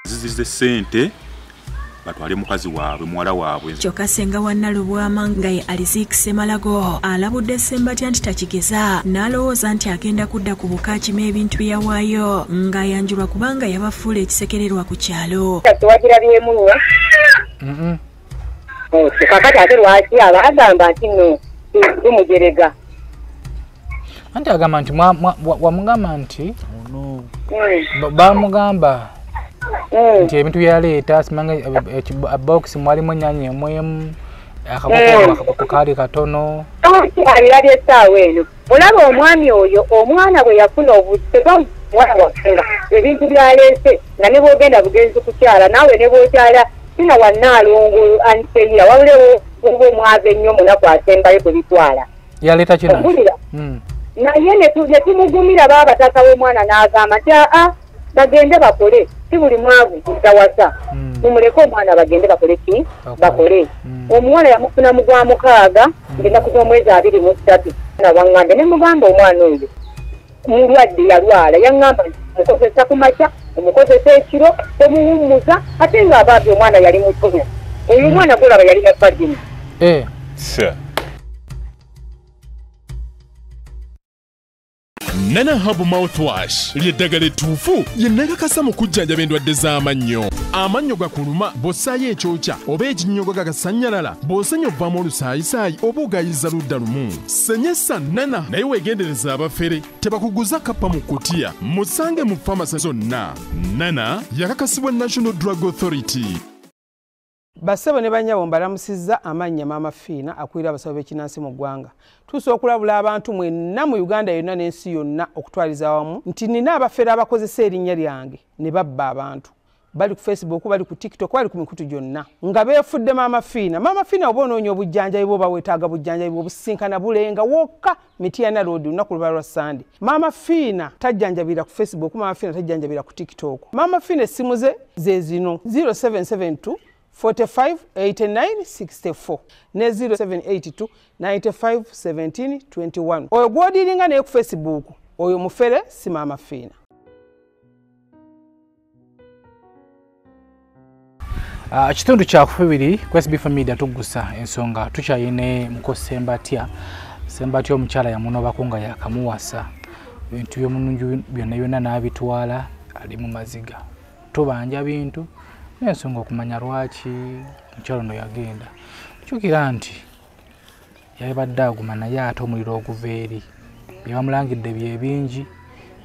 Zizize sente batwale mukazi waabwe muwala waabwe. Kyokka Ssenga wa Nalubwama nga ye Aliziki Ssemalago alabudde Ssembatya nti takigeza n'alowooza nti agenda kudda ku bukaakima ebintu bye yawaayo ng'ayanjulwa kubanga yabafuula ekisekererwa ku kyalo. Tewagirabyemu nnyo. Kakati ate lwaki agamba nti nno tumujerega. Anti agamba nti wamugamba nti bamugamba nti ebintu byaleeta simanga box mwalimu ennyaanya emwemu akaboko kaali katono. Abirabye essaawa eno mulaba omwami oyo omwana bwe yafuna obuteba mwana wafunga ebintu byaleese nga ne bwogenda bugenzi kukyala naawe ne bwokyala sina wannaalongo anseera wabulewo oba omwava ennyo munaku asembayo kwe bitwala. Yaleeta kina naye ne tumugumira baabataka w'omwana n'agamba nti bagende bakole si buli mwavu kutawasa mumuleke omwana bagende bakole ki bakole. Omuwala yamufuna mu gwa mukaaga ng'ennaku z'omwezi 23 nabaŋŋambe ne mugamba omwana oyo mulwadde yalwala yaŋŋamba mukozesa ku makya omukozesa ekiro omuwummuza ate ng'abaabye omwana yali mutono oyo omwana golaba yalina badini. Nana Herbal Mouthwash ly'eddagala ettuufu lye nnakakasa mu kujjanjaba endwadde z'amannyo. Amannyo gakuluma bw'ossaayo ekyokya oba ekinnyogo gagasanyalala bw'osenya ovaamu olusaayisaayi oba ogayiza ludda lumu. Senyesa Nana naye weegendereza abafere tebakuguza kappa mu kkutiya musange mu famasi zonna. Nana yakakasibwa National Drug Authority. Bassebo ne bannyabo mbalamusizza amannya Maama Fiina akulira abasawo b'ekinnansi mu ggwanga. Tusobola okulabula abantu mwenna mu Uganda yonna n'ensi yonna okutwaliza awamu nti nina abafere abakozesa erinnya lyange ne babba abantu. Bali ku Facebook, bali ku TikTok, bali ku mikutu gyonna nga beefudde Maama Fiina. Maama Fiina oba onoonya obujjanjabi bwo oba weetaaga bujjanjabi bwo obusisinkana bulenga wokka Mityana Road olunaku luba lwa Sande. Maama Fiina tajjanjabira ku Facebook, Maama Fiina tajjanjabira ku TikTok. Maama Fiina essimu ze zino 0772 45 89 64 ne 0782 95 17 21. Oyo gwodiringa naye ku Facebook oyo mufere si Maama Fiina. Kitundu kyakubiri ku SB Media tuggusa ensonga tukyayine muko Ssembatya omukyala yamunobako nga yakamuwasa ebintu by'omununju byonna n'abitwala ali mu maziga tubanja bintu n'ensonga okumanya lwaki omukyala ono yagenda kyukira nti yabadde aguma naye ate omuliro oguva eri bye bamulangidde bye bingi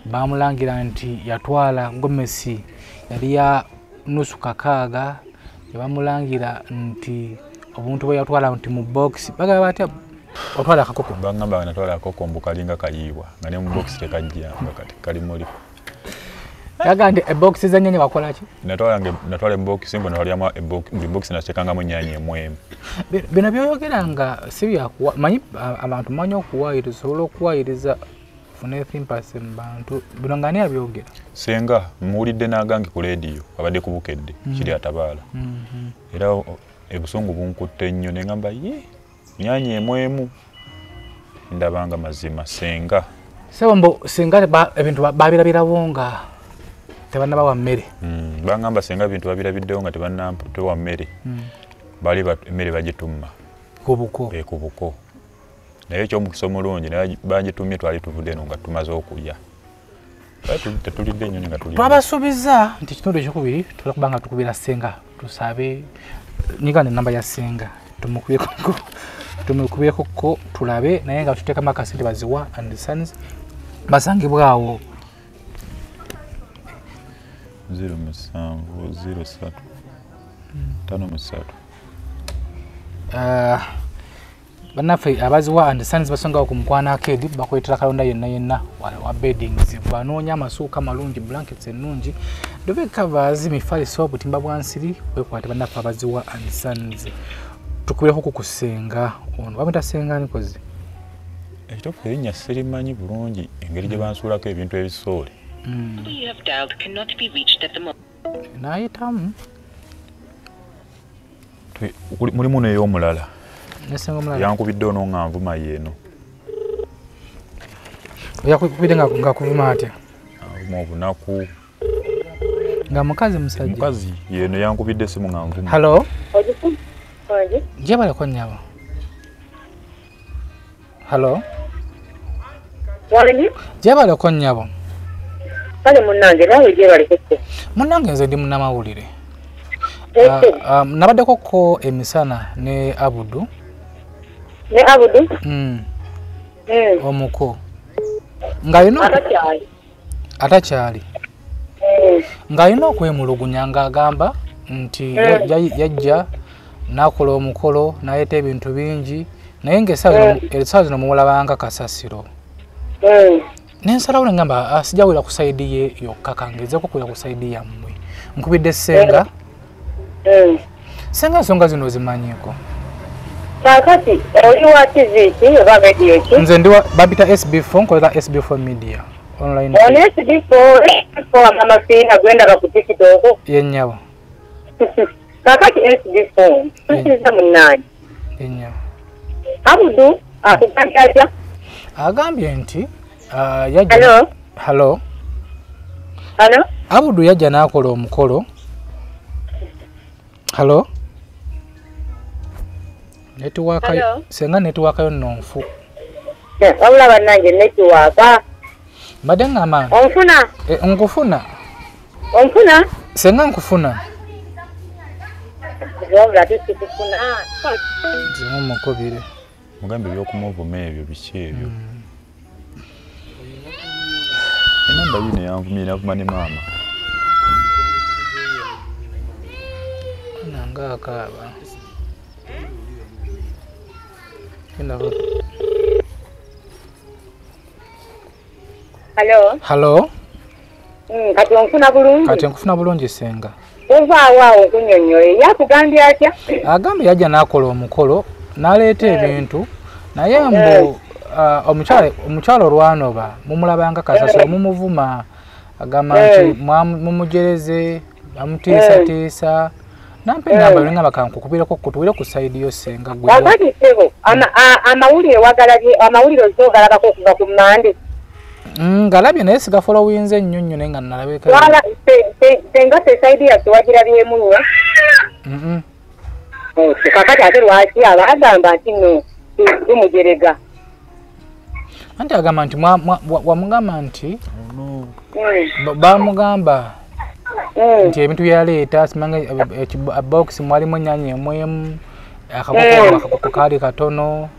bamulangira nti yatwala gomesi yali ya nusu kakaaga yabamulangira nti obuntu bwe yatwala nti mu box bagaba batya otwala akakoko bangamba natwala akakoko mbukalinga kaliibwa nga ne mu box tekajja nga kati kali muri yagande box z'ennyanya bakola ki natwala box ngo natwala box natekangamu ennyanya emwemu bino byoyogera nga si byakuwa manyi abantu manyi okuwaayiriza osobola okuwaayiriza fune thimpase mu bantu bino nga ani abyogera senga muwulidde n'agange ku leediyo abadde kubukedde kiri atabaala era ebusungu bunkutte nnyo ne ngamba ye nnyanya emwemu ndabanga mazima senga sebo senga ebintu babirabirawo nga tebanabawa mmere bangamba senga ebintu babirabiddewo nga tebanapewa mmere bali emmere bagitumma kubuko naye ekyomukisa omulungi naye bagitumye twali tuvudde eno nga tumaze okulya tetulidde ennyonyi nga tulya twabasuubiza nti ekitundu ekyokubiri tusobola kuba nga tukubira senga tusabe nyigane namba ya senga tumukubireko tulabe naye nga tuteekamu akasente baziwa and sons basangibwawo 0703 bannaffe abaziwa and sons basongawo ku Mukwano Arcade bakwetera kalonda yenna wa beddings banoonya amasuuka malungi blankets ennungi dobe covers mifaliso obutimba bwansiri wekwate bannaffe abaziwa and sons tukubireko kukusenga ono bamwita senga nikozi ekitofu erinnya sirimanyi bulungi engeri gye bansuulako ebintu ebisoole nayitamu mulimu n'ey'omulala yankubidde ono nga nvuma yeeno yakubide nga kuvuma atya mu bunaku nga mukazi musajja mukazi yeno yankubidde simu nga nvuma. Hello Oje jebale ko nyabo. Hello wali jebale ko nyabo. kale munnange nawe jebale koko Munnange nze ndi munnamawulire. Nabaddeko ko emisana ne Abudu. Ne Abudu? Omuko. Nga yino atakyali. Nga yino okwemulugunya nga agamba nti yajja nakola omukolo nayeta ebintu bingi naye ng'essaawa zino mumulabanga kasasiro. Nensalawo ne ngamba sijawira ku sayidi ye yokka kangezeeko kuwira ku sayidi yammwe. Nkubidde Ssenga. Ssenga ensonga zino zimanyiiko. Kakati oli wa TV oba radio ki? Nze ndi babita SB4 nkolera SB4 media online. Ono SB4 mama fina gwenda ku TikTok. Yennyabo. Kakati SB4 tukiza munani. Yennyabo. Abudu akukakya. Agambye nti yajja. Hello. Hello. Abudu yajja n'akola omukolo. Hello. Network Senga network yo nonfu. Wabula bannange network. Mbadde ngamba. Onfuna? Nkufuna. Onfuna? Senga nkufuna. Wabula tukufuna. Zimu mukobire. Mugambe by'okumuvuma ebyo biki ebyo. Enamba yine yanvumye navuma ne maama. Nanga akaba. Hello. Hello. Kati onfuna bulungi. Kati nkufuna bulungi Senga. Ovaawo kunyonyoye yakugambye atya? Agambye yajja n'akola omukolo n'aleeta ebintu naye mbu omukyalo olwanoba mumulabanga kasasiro mumuvuma agamba nti mumujereze amutiisatiisa nampe namba yolinga bakankukubireko kutuwire ku sayidi yo Senga gwe. Kakati sebo amawulire amawulire ozogalabako okuva ku mmande. Ngalabye naye sigafolowinze nnyo nnyo naye nga nalabeka. Wala Senga sayidi yaffe wagirabyemu nnyo. Kakati ate lwaki abagamba nti no tumujerega. Anti agamba nti wamugamba nti bamugamba nti ebintu byaleeta simanga box mwalimu ennyaanya emwemu akaboko kaali katono.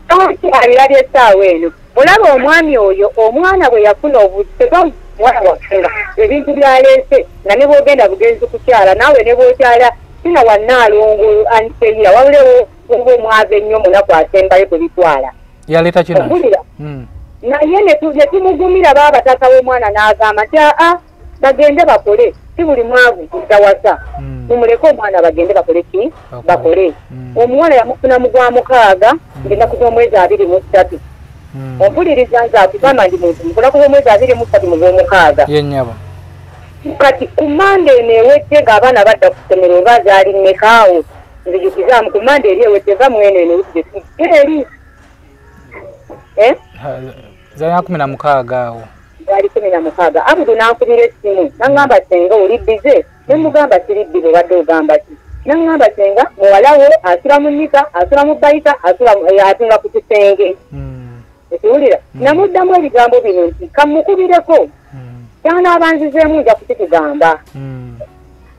Abirabye essaawa eno olaba omwami oyo omwana bwe yafuna obutego mwana wafunga ebintu byaleese nga ne bwogenda bugenzi kukyala naawe ne bwokyala sina wannaalungu anseera wabulewo oba omwava ennyo munaku asembayo kubitwala. Yaleeta kina? Naye ne tumugumira baabataka w'omwana n'agamba nti bagende bakole si buli mwavu kutawasa mumuleke omwana bagende bakole ki bakole. Omuwala yamufuna mu gwa mukaaga ng'ennaku z'omwezi 23. Ompuliriza nze akugamba ndi muntu mukula ku z'omwezi 23 mu gw'omukaaga. Yennyabo. Kati ku mande eno ewedde ng'abaana badda ku ssomero oba zaali mmekaawo nzijukizaamu ku mande eri ewedde va mweno eno eri zaali 16 awo. Zaali 16. Abudu n'ankubira essimu n'aŋŋamba Senga oli bize ne mugamba siri bize obadde ogamba ki n'aŋŋamba Senga muwala we asula mu nnyika asula mu bayita atunga ku kisenge. Ekiwulira namuddamu ebigambo bino nti kamukubireko kyanabanzizeemu nja kukikugamba.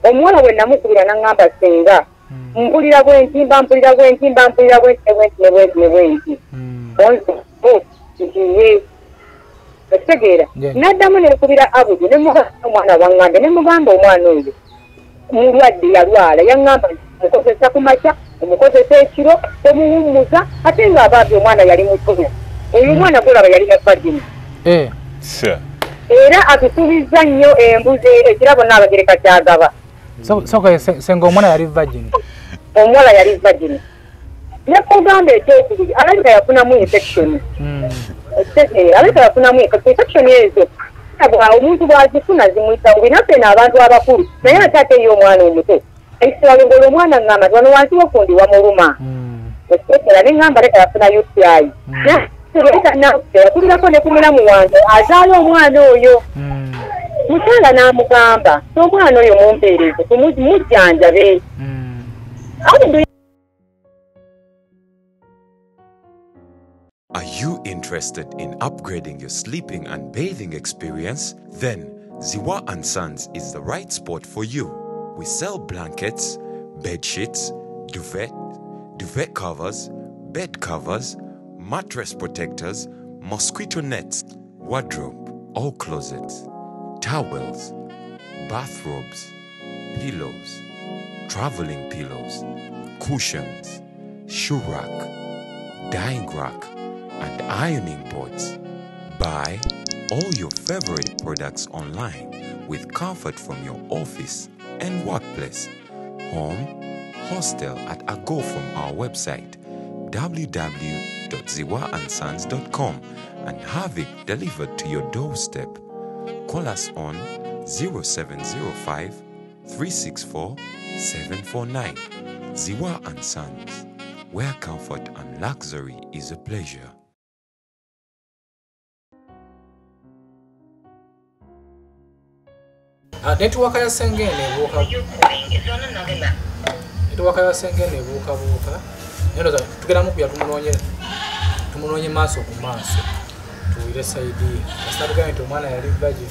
Omuwala bwe namukubira n'aŋŋamba Senga mpulira bwentimba mpulira bwentimba mpulira bwenti nti ekitegeera n'addamu nekubira Abudu ne mugamba omwana waŋŋambe ne mugamba omwana oyo mulwadde yalwala yaŋŋamba omukozesa ku makya omukozesa ekiro omuwummuza ate ng'abambi omwana yali mutono oyo omwana golaba yali yavagini era atusuubizza nnyo embuzi ekirabo n'abagereka kyagaba. Senga omwana yali vagini. Omuwala yali vagini nekugamba ekyokubiri alabika yafunamu infection. Alabika yafunamu infection ezo omuntu bwazifuna zimuyita bubi naffe n'abantu abakulu naye ate ate yo omwana omuto ekisiralugola omwana ngamba wano wansi wafundi wamuluma ekitegeera ne ngamba leka yafuna UTI tuleta nakuteera tulirako ne ku mulamu wange azaala omwana oyo mukyala n'amugamba omwana oyo mumpeereze mujjanjabe. Are you interested in upgrading your sleeping and bathing experience? Then Ziwa & Sons is the right spot for you. We sell blankets, bed sheets, duvet covers, bed covers, mattress protectors, mosquito nets, wardrobe or closets, towels, bathrobes, pillows, traveling pillows, cushions, shoe rack, dyeing rack, and ironing boards. Buy all your favorite products online with comfort from your office and workplace, home, hostel at a go from our website www.ziwaansons.com and have it delivered to your doorstep. Call us on 0705 364 749. Ziwa & Sons, where comfort and luxury is a pleasure. Network ya Sengene ebuuka neno tugeramu kuya tumunoonye maaso ku maaso tuwire saidi asabugane nti omwana yali vaji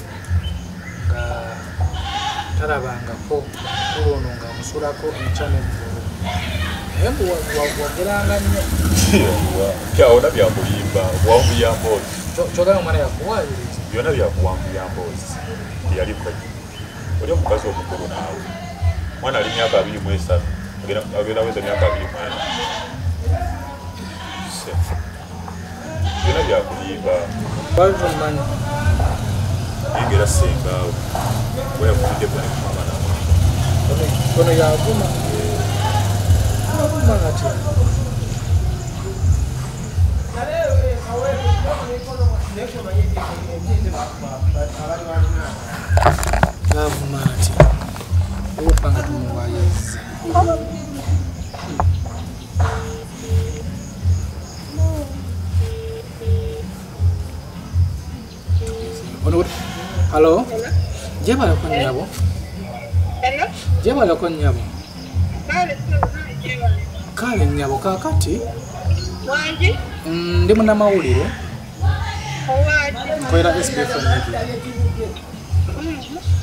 nga talabangako kulono nga musulako enkya n'eggulu naye mbu wageranga nnyo kyawona byakuyimba wambuya mboozi kyogala omwana yakuwaayiriza byonna byakuwambuya mboozi yali vaji oli omukazi omukulu naawe mwana ali myaka 23 agenda weza myaka 24 byonna byakuyimba balumanyi yengera sengaawe weyakubideko ne kumama kono yaguma ngati gavumenti opanga tumuwayiriza Hello? Jebala ko nyabo? Hello? Jebala ko nyabo? Kale nyabo kakati? Wanji? Ndi muna mawulire. Owaji? Koera SPF media.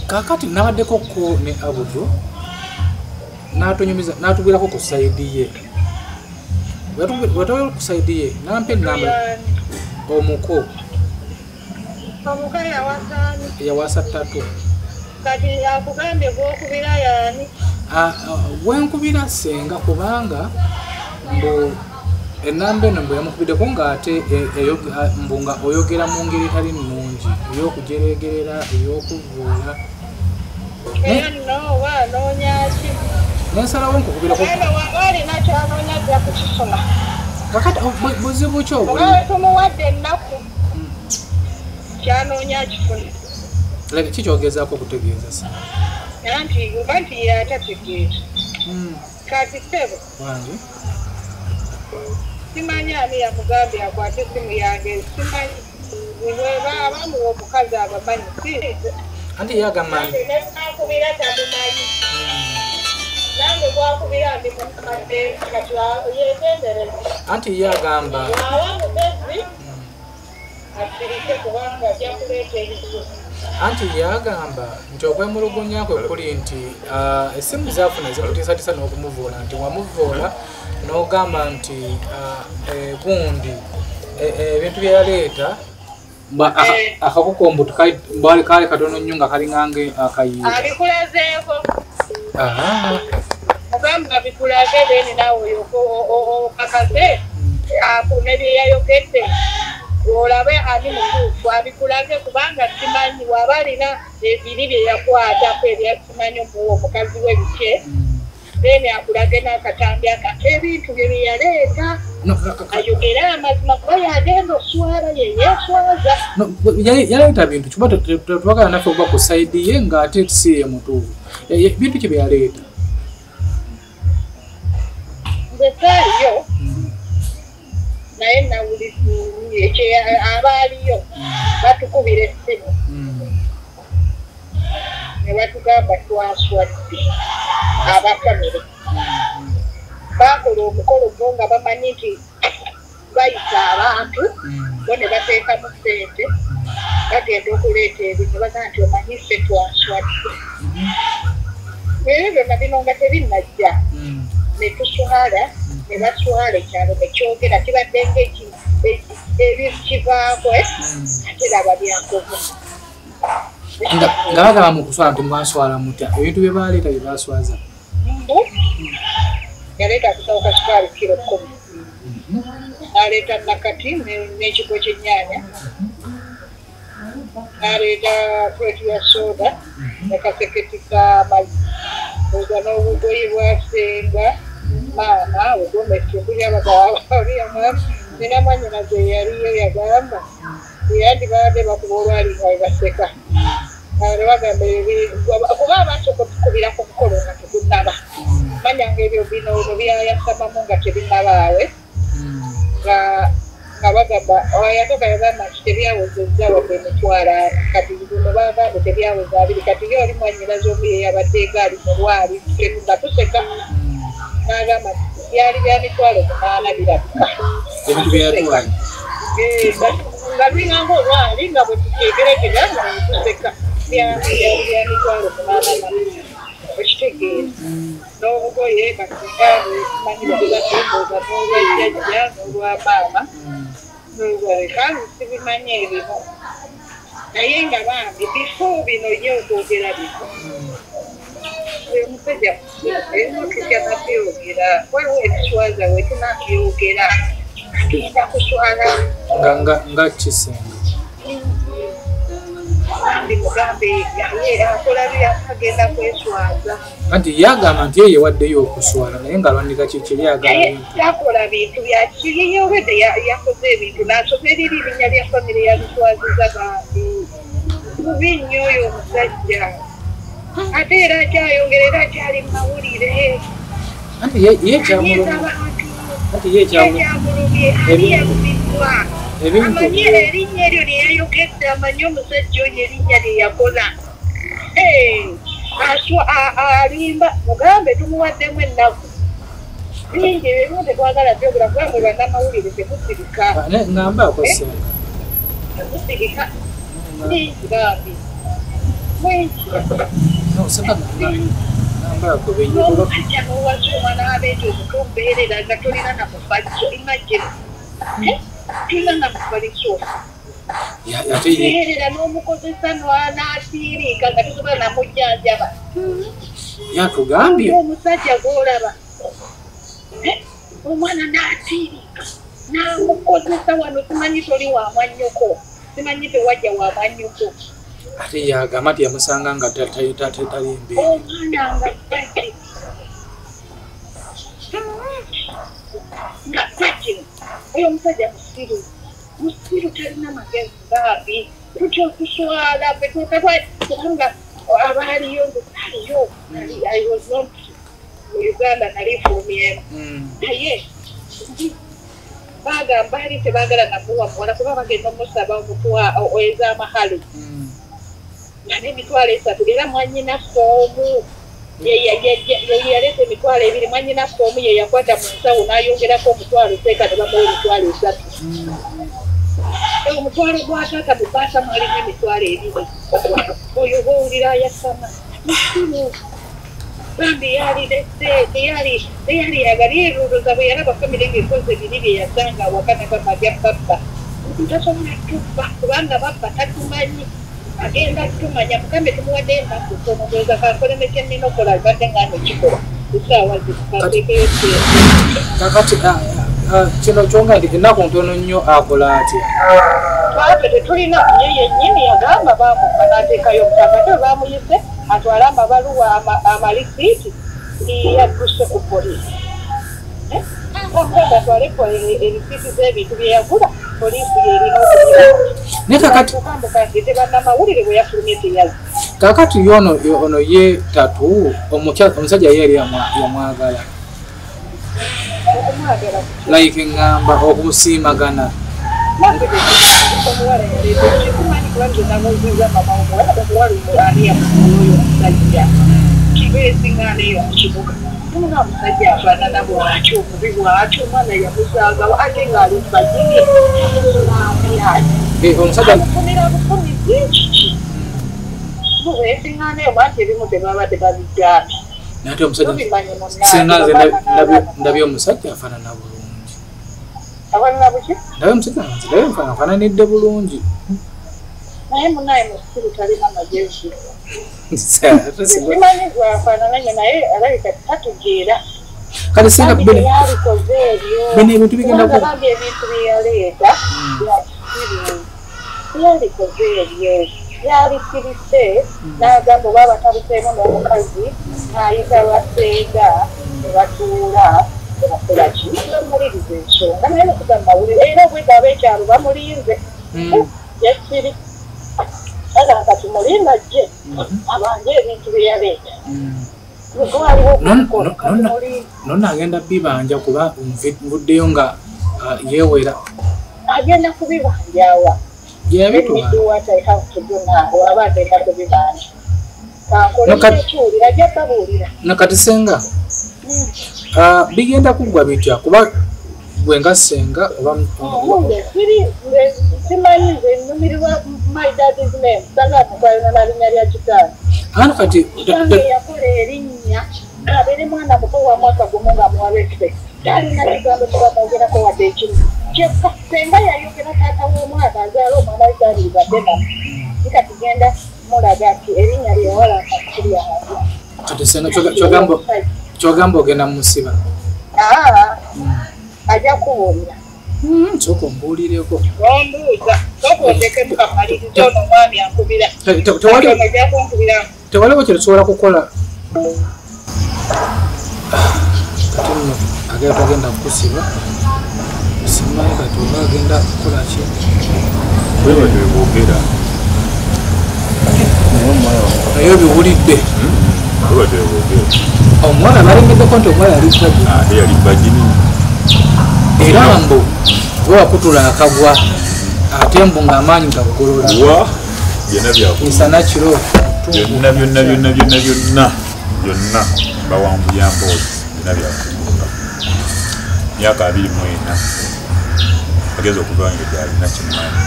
Kakati nabaddeko ko ne Abudu. Natonyumiza natubwirako ku side ye. Wetubwira ku side ye. Nampe namba omuko. Omukaya wasani. Ya wasatatu. Kati akugambye gwokubira yani. Wenkubira senga kubanga mbu enamba eno mbu yamukubiddeko ng'ate mbunga oyogera mu ngeri etali nnungi ey'okujeregerera ey'okuvvuula nensalawo nkukubirako olina kyanoonya ajja kukifuna kakati buzibu ki obuli tumuwadde ennaku kyanoonya akifuna kikyogezaako okutegeeza sa era nti oba nti yatategeeza kati ssebo wange simanyi ani yamugambye akwate essimu yange simanyi abamuwa omukazi abamanyi anti yagamanyi nakubira tamumanyi nange gwakubira ndi mumadde kati yegendereza anti yagamba aba mugezi asirike kubanga ajja kuleeta ebisusu anti yagamba nti okwemulugunya kwe kuli nti essimu zaafuna zikutiisatiisa n'okumuvuula nti wamuvuula n'ogamba nti gundi ebintu bye yaleeta akakukombo kali katono nnyo nga kalingange akayiiro abikulazeeko ogamba bikulaze beni naawe okakase akune bye yayogedde olabe ani mutuufu abikulage kubanga simanyi waba alina ebiri bye yakwatako ebyakimanyi omuwa omukazi w'ebike then akulage n'akatambi ebintu bye bye yaleeta ayogera amazima kuba yagenda oswala yeyeeswaza yaleeta bintu kiba twagala naffe okuba ku saidi ye ng'ate si ye mutuufu bintu ki bye yaleeta nze saaliyo naye nawulira abaaliyo batukubira essimu ne batugamba twaswadde abafamire bakola omukolo gwo nga bamanyi nti bayita abantu bo ne bateekamu ssente bagenda okuleeta ebintu baga nti omanyise twaswadde ebyo byonna bino nga tebinnajja ne tuswala ne baswala ekyalo ne kyogera kibadde ng'ebikivaako ate laba byankovu nga bagamba mu kuswala nti mwaswala mutya ebintu bye baleeta bye baswaza yaleeta akusawo ka sukaali kiro 10 n'aleeta nakati n'ekiko ky'ennyaanya n'aleeta puleeti ya soda nekaseketi k'amazzi oza n'obugoyi bwasenga maama ogomesumbu lyabagawalyamwami ninamanyinaze yaliyo yagamba yandibadde bakuba olwalinga webaseka nebagamba kuba abasooka tukubira ku mukolo nga tegunnaba manyanga ebyo bino byayasamamu nga tebinnabaawe nga bagamba yatoka yagamba nti tebyawezezza wadde emitwala kati bino bagambe tebyaweza 2 kati yo oli mwanyinaze omu yeyabadde egaali mu lwali nga tuseka n'agamba byali bya mitwalo 8 birabika ebintu byeyatwala nga lwinganga olwali nga bwe tutegerekera nga tuseka byali bya mitwalo 8 okitegeeza n'obugoye basinga manyira bebatumbooza n'olwajjajja n'olwamaama n'olwalekanga sibimanye ebimu naye nga bambi bifo bino ye okwogera bifo omusajja ebimutujja nabyogera waliwo ebiswaza we tunabyogera agenda kuswala nga kisenga mugambe akola byagenda kweswaza anti yagamba nti ye yewaddeyo okuswala naye nga lwandika yakola bintu byakiriye obedde yakoze ebintu nasoma eriri linnya lya famire yabiswaziza bambi mubi nnyo oyo omusajja ate era akyayongerera akyali mu mawulire anti ye ekyamulumye aliyalumiddwa amanyi erinnya eryo lyeyayogedde amanyi omusajja oyo erinnya lyeyakola alimba mugambe tumuwaddemu ennaku bingi ebimu tetwagala byogera kuba mwe bannamawulire temusirika temusirika bingi bambi n'omusajja n'owaza omwana abeeta omutumbeerera nga tolina namufaliso imagine tulina namufaliso teerera n'omukozesa n'asiiriika nga tusobola namujjanjaba yatugambye omusajja gw'olaba omwana n'asiiriika n'amukozesa wano simanyi toli wa mwannyoko simanyi tewajja wa mwannyoko ate yagamba nti yamusanga nga tatali embeera omwana nga bajje nga bajje oyo omusajja musiru talina magezi baabi tutya okuswala kubanga abaaliyo aliyo I was not mu Uganda nali fulumyemu naye bagamba ali tebaagala namuwa muwala kuba bagenda omusaba ez'amahalo nga n'emitwalo 3 era mwanyinaffe omu yeyaleeta emitwalo 2 mwanyinaffe omu yeyakwata mu nsawo n'ayongerako omutwalo seeka ne bamuwa emitwalo 3 omutwalo gwataata mu baasa mwalimu emitwalo 2 oyo bowulira ayasama musulu bambi teyali yeruluza bwe yalaba famire ng'ekoze biri bye yasanga awaka ne bamagya babba tasobola tubba kubanga babba tatumanyi agenda tumanya mugambe tumuwadde ennaku tono ndoza kankoleme kyennina okola abadde nga nekikola esaawa zikateekeyo kakati kino kyonga nti ennaku ntono nnyo akola atya twate tetulina ye yennyini yagamba bamuka n'ateekayo omutaka ate bamuyise atwale amabaluwa amalisiiti yadduse ku poliisi okugenda atwale ebisiiti z'ebintu bye yagula poliisi yerina okugiraokambuka nti tebannamawulire bwe yafulumye teyazi kakati ono ye tatu omusajja ye eri yamwagala like ngamba okusiimagana nate omusajja singa nze ndabye omusajja afaanana bulungi ndabye afaananidde bulungi naye munaye musikulu talina magezi simanyi gwafaanananye naye alabika tatugeera kale singa bene ebintu bigenda ebintu byeyaleeta yalikoze ebyo yalikirise n'agamba oba batabuseemu n'omukazi n'ayita baseega ne batuula nebakolaki bamuliriza ensonga naye nekugamba mawulire era obwetaba ekyalo bamulinze yakiri agamba kati mulinda gye abanje ebintu byeyaleeta nonna agenda bibanja kuba nvuddeyo nga yeewera agenda kubibanjawa nakati senga bigenda kuggwa bitya kuba gwe nga senga ana kati yakola erinnya abeere mwana muto wa mwaka gumu nga muwabese talina kigambo kibamwogerako wadde ekimu kyokka senga yayogera taata w'omwana azaala omwana wezaalibadde namu kikatugenda mulaga nti erinnya lyewala kiri ahantu kati senga kyogamba ogenda mumusiba ajja kubuulira sooka ombuulireko ombuuza sooka ondekemu kamaliriza ono omwami ankubira ajja kunkubira tewaliwo kye tusobola kukola kati nno agenda kukusiba simanyi kati oba agenda kukola ki webatebogera naye obiwulidde omwana balengeddeko nti omwana yali bajini era mbu we wakutula akagwa ate mbu ng'amaanyi gagolola nsana kiro byonna bawambuya mboozi byonna byakubuka myaka 24 ageza okuvanga gyalina kimanyi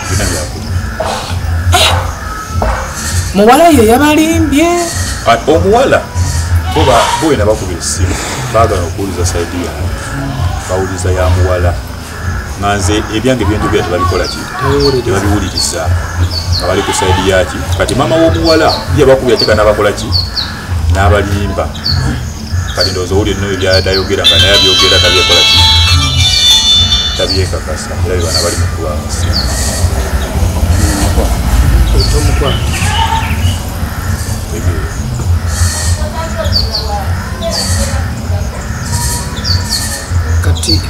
byonna byakubuka muwala ye yabalimbye omuwala boyina bakuba essimu baagala okuwuliza saidi yange bawuliza ya muwala nga nze ebyange byenjogera tebabikola ki tebabiwuliriza nga bali ku saidi yaki kati mama w'omuwala ye bakubya teka n'abakola ki n'abalimba kati ndowooza owuli enno ebyadayogera nga naye abyogera tabyekola ki tabyekakasa era bibana bali mu kulwamasi kati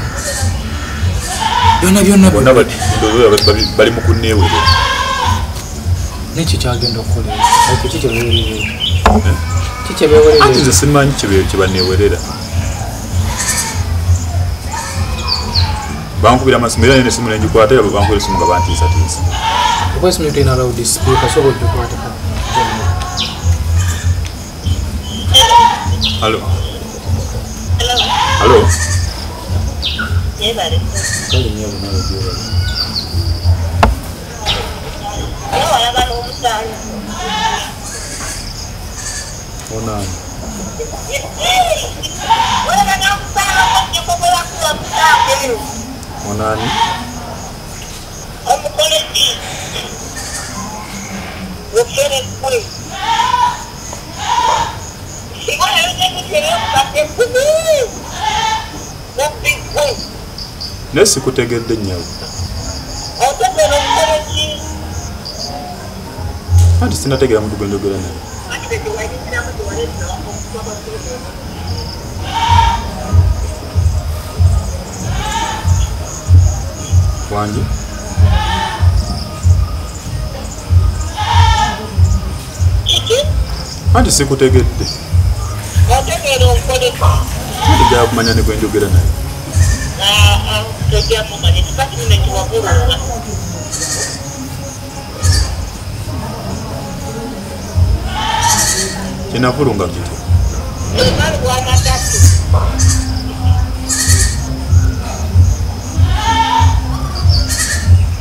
byonna bonna bali mu kunneewera nekyo kyagenda okukolera ati nze simanyi kyebaneewerera bankubira amasimu era nesimu nengikwata era bankubira esimu nga bantiisatiisa okwesimu tulina loudspeaker sobola ogikwatako halo kale nyewe nawe byewala onani onani nesikutegedde nyawe anti sinategera muntu gwendogera naye wangi anti sikutegedde tujja kumanya ne kwenjogera naye tujja kumanya tukati nimekiwabulunga kinavulunga kiti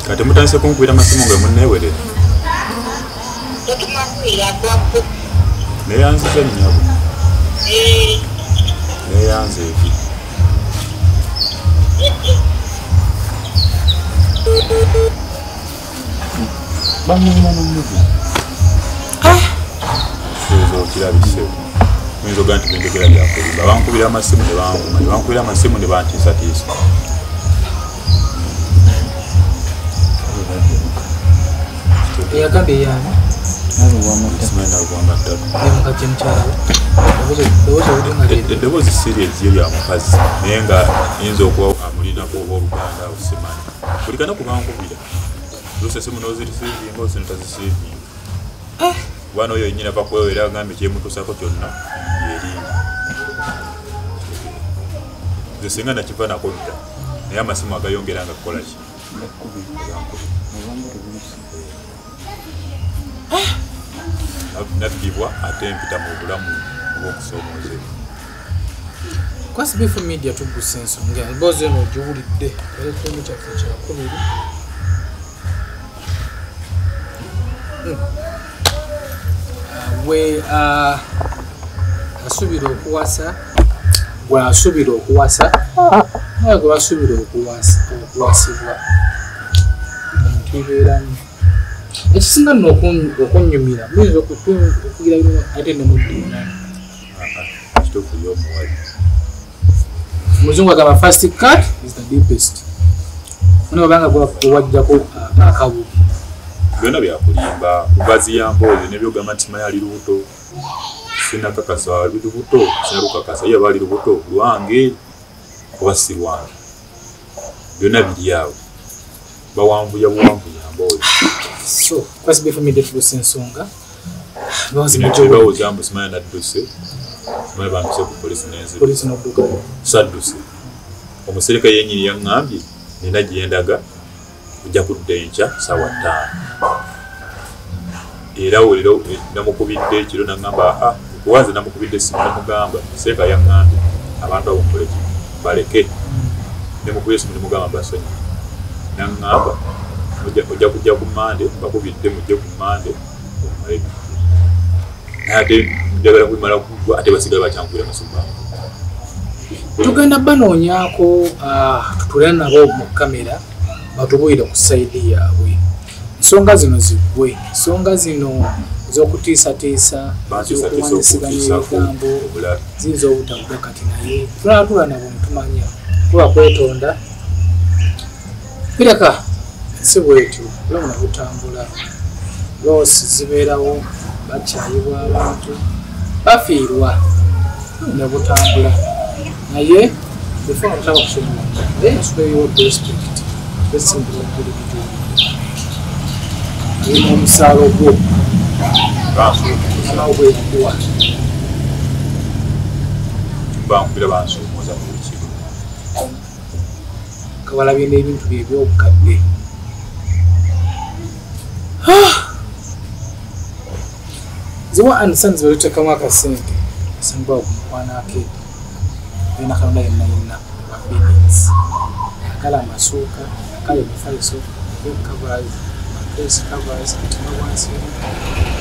kati mutandise kunkwira amasimu nga munneewerera neyanziza nnyabo neyanza eki bamuluma nomuvu ezo kirabise muyinza oga nti bendegera byakulimba bankubira amasimu ne banguma ne bankubira amasimu ne bantiisatiisa eyagambye eyani eddoboozi siri eziyo lya mukazi naye nga yinza okuba amulinako oba oluganda osimani buli kana kubankubira lusa simu nozirisiivinga ose ntazisiivinga kubana oyo yenyini ava kwewera agambye kyemutuusako kyonna yerinda nze singa nakiva nako dda naye amasimu agayongera nga kukolaki naddibwa ate mpita mu bulamu obw'okusoomooza kwasi bifu media tugusa ensonga emboozi eno ogiwulidde era ekitundu kyaffe kyakubiri we asuubira okuwasa gwe asuubira okuwasa naye gwe basuubira okuwasibwa omuntu bibeeramu ekisinga nno okunyumira muyinza okugira bino ate nemuddiina kituufu y'omuwali omuzungu agamba first cut is the deepest mune babanga wajjako akabubi byonna byakulimba mubazi ya mboozi nebyogamba nti simanyi ali lubuto sinakakasa ali lubuto sinalukakasa ye aba ali lubuto lwange oba si lwange byonna biri awo bawanvuya buwanvuya mboozi so kwasi bifu media tugusa ensonga bawuza mbu simanyi nadduse simanyi bantuse ku polisi n'odduka sadduse omusereka yenyini yaŋŋambye nina gyendaga ojja kudda enkya ssaawa 5 era olero namukubidde ekiro naŋŋamba kuwanze namukubidde essimu namugamba musereka yaŋŋambye abantu abo mukoleki baleke nemukubye essimu nemugamba basonyi naŋŋamba ojja kujja ku Mande mbakubidde mujje ku Mande omuleki naye ate njagala kubimala kugwa ate basigala bakyankuira amasimu tugenda banoonyaako tutulira nabo mu kamera batubuulire ku sayidi yaabwe ensonga zino ziggwe ensonga zino ez'okutiisatiisa ez'okuwandisiganya ebigambo ziyinza obutaggwa kati naye tunaatula nabo netumanya kuba kwetonda bireka ensi bwetyo bulamu nabutambula loosi zibeerawo bakyayibwa abantu bafiirwa nebutambula naye before mutaka kusomera ensweyo respect besimbira buli kitundu alina omusaalo gwo nawo bweyakuwa bankubira bansomooza mu lukiiko nga balabye n'ebintu bye ebyobukadde ziwa ansanzi balutekamu akasente asangibwawo kumukwanake alina kalonda yenayina ababinins agala amasuuka agala emifaliso covers matress covers mutima wansi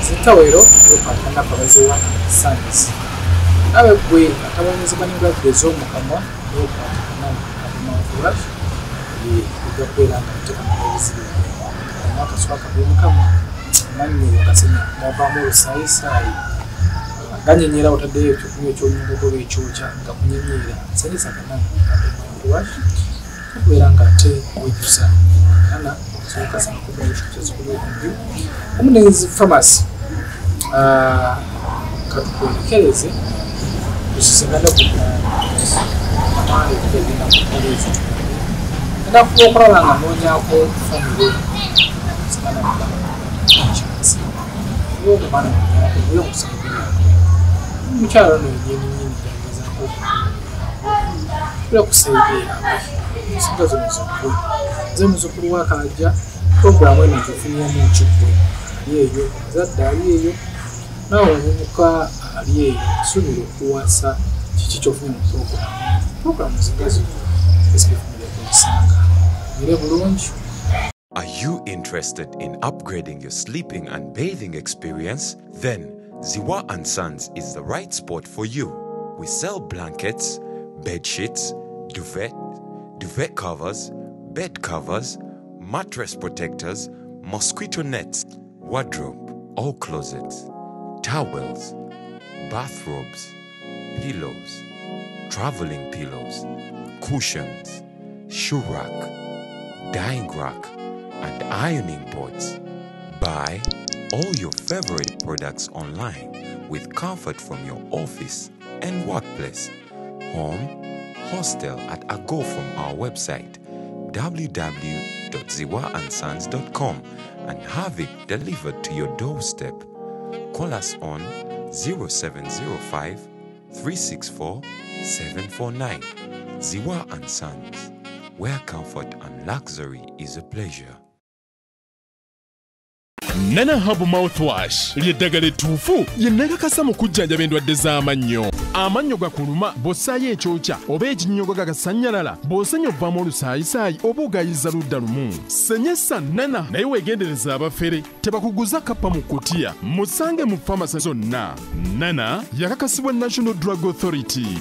zitawero lupatanaku abaziwa sansi abe gwe atabonyezebwa n'endwadde ez'omukamwa lopatanamu abimawfurash ejja kubeera nga muteka mubizibu alina akasuwa kabyomukamwa amannyo kasenya gavaamu olusaayisayi ganyenyera otaddeyo ekyokunywa ekyonyunguko beekyokya nga kunyenyera nsanyisa kanamu abimawfurash kubeera nga ate wejjusa ana okusookasanakubaekyokyazikubaokumbi omunezi famasi katukwelekereze tusisingane kumaekugenda endakuba okulaba nga noonyako famire sigana mukyasi yo omwana oyo omusaidia omukyalo no yenyininyini jagezako tula kusengera singa zino zokwe nze muzukulu wa Kajja programu eno tufunyamu ekikwe yeeyo zadde ali eyo nawe omuvubuka ali eyo suubira okuwasa kiki kyofuna mu programu zigazi ere bulungi. Are you interested in upgrading your sleeping and bathing experience? Then Ziwa & Sons is the right spot for you. We sell blankets, bed sheets, duvet covers, bed covers, mattress protectors, mosquito nets, wardrobe or closets, towels, bathrobes, pillows, traveling pillows, cushions, shoe rack, dyeing rack, and ironing boards. Buy all your favorite products online with comfort from your office and workplace, home, hostel at a go from our website www.ziwaansons.com and have it delivered to your doorstep. Call us on 0705 364 749. Ziwa & Sons, where comfort and luxury is a pleasure. Nana Hub Mouthwash ly'eddagala ettuufu lye nnakakasa mu kujjanjaba endwadde z'amannyo. Amannyo gakuluma bw'ossaayo ekyokya oba ekinnyogo gagasannyalala bw'osenya ovaamu olusaayisaayi oba ogayiza ludda lumu. Senyesa Nana naye weegendereza abafere tebakuguza kappa mu kkutiya. Musange mu famasi zonna. Nana yakakasibwa National Drug Authority.